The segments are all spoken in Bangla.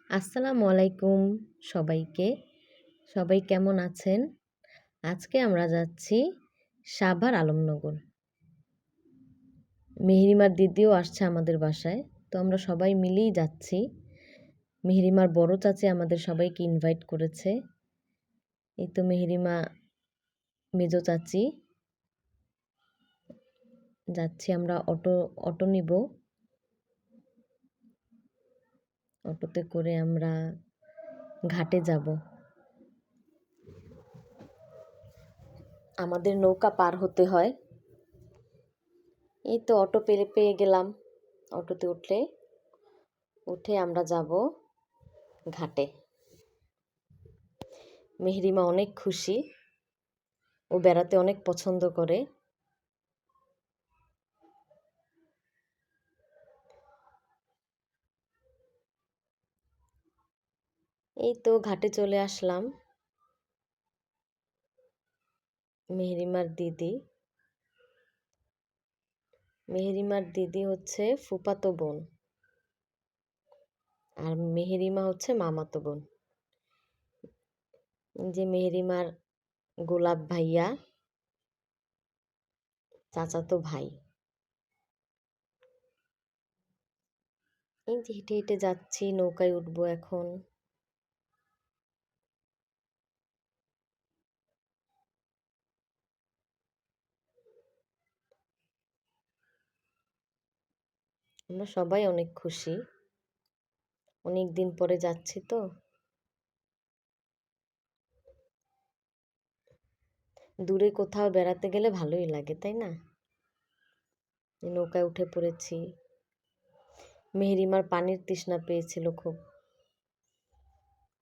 আসসালামু আলাইকুম সবাইকে। সবাই কেমন আছেন? আজকে আমরা যাচ্ছি সাভার আলমনগর। মেহেরিমার দিদিও আসছে আমাদের বাসায়। তো আমরা সবাই মিলেই যাচ্ছি। মেহেরিমার বড় চাচী আমাদের সবাইকে ইনভাইট করেছে। এই তো মেহেরিমা, মেজো চাচী। যাচ্ছি আমরা অটো নিব। অটোতে করে আমরা ঘাটে যাব। আমাদের নৌকা পার হতে হয়। এই তো অটো পেয়ে গেলাম। অটোতে উঠে আমরা যাব ঘাটে। মেহরিমা অনেক খুশি, ও বেড়াতে অনেক পছন্দ করে। এই তো ঘাটে চলে আসলাম। মেহরিমার দিদি হচ্ছে ফুফাতো বোন, আর মেহরিমা হচ্ছে মামাতো বোন। যে মেহরিমার গোলাপ ভাইয়া চাচাতো ভাই। এই যে হেঁটে হেঁটে যাচ্ছি, নৌকায় উঠবো এখন। আমরা সবাই অনেক খুশি, অনেক দিন পরে যাচ্ছি তো। দূরে কোথাও বেড়াতে গেলে ভালোই লাগে, তাই না? নৌকায় উঠে পড়েছি। মেহরিমার পানির তৃষ্ণা পেয়েছিল খুব,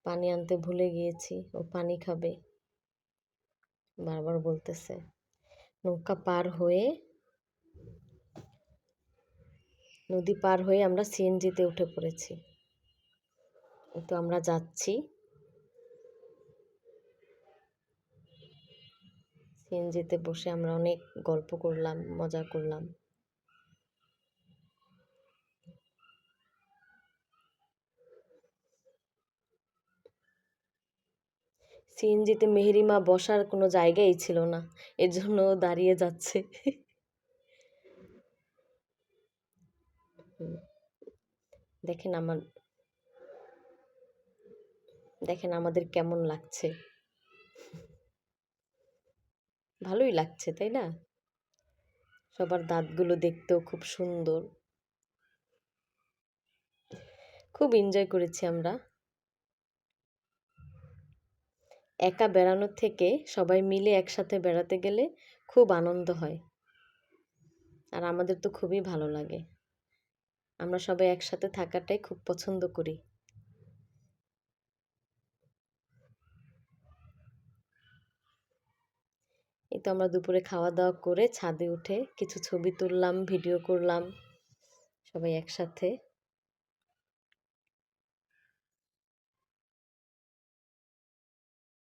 পানি আনতে ভুলে গিয়েছি, ও পানি খাবে বারবার বলতেছে। নদী পার হয়ে আমরা সিএনজিতে উঠে পড়েছি। তো আমরা যাচ্ছি। সিএনজিতে বসে আমরা অনেক গল্প করলাম, মজা করলাম। সিএনজিতে মেহেরিমা বসার কোনো জায়গাই ছিল না, এর জন্য দাঁড়িয়ে যাচ্ছে। দেখেন দেখেন আমাদের কেমন লাগছে। ভালোই লাগছে, তাই না? সবার দাঁতগুলো দেখতেও খুব সুন্দর। খুব এনজয় করেছি আমরা। একা বেড়ানোর থেকে সবাই মিলে একসাথে বেড়াতে গেলে খুব আনন্দ হয়, আর আমাদের তো খুবই ভালো লাগে। আমরা সবাই একসাথে থাকাটাই খুব পছন্দ করি। এই তো আমরা দুপুরে খাওয়া দাওয়া করে ছাদে উঠে কিছু ছবি তুললাম, ভিডিও করলাম সবাই একসাথে।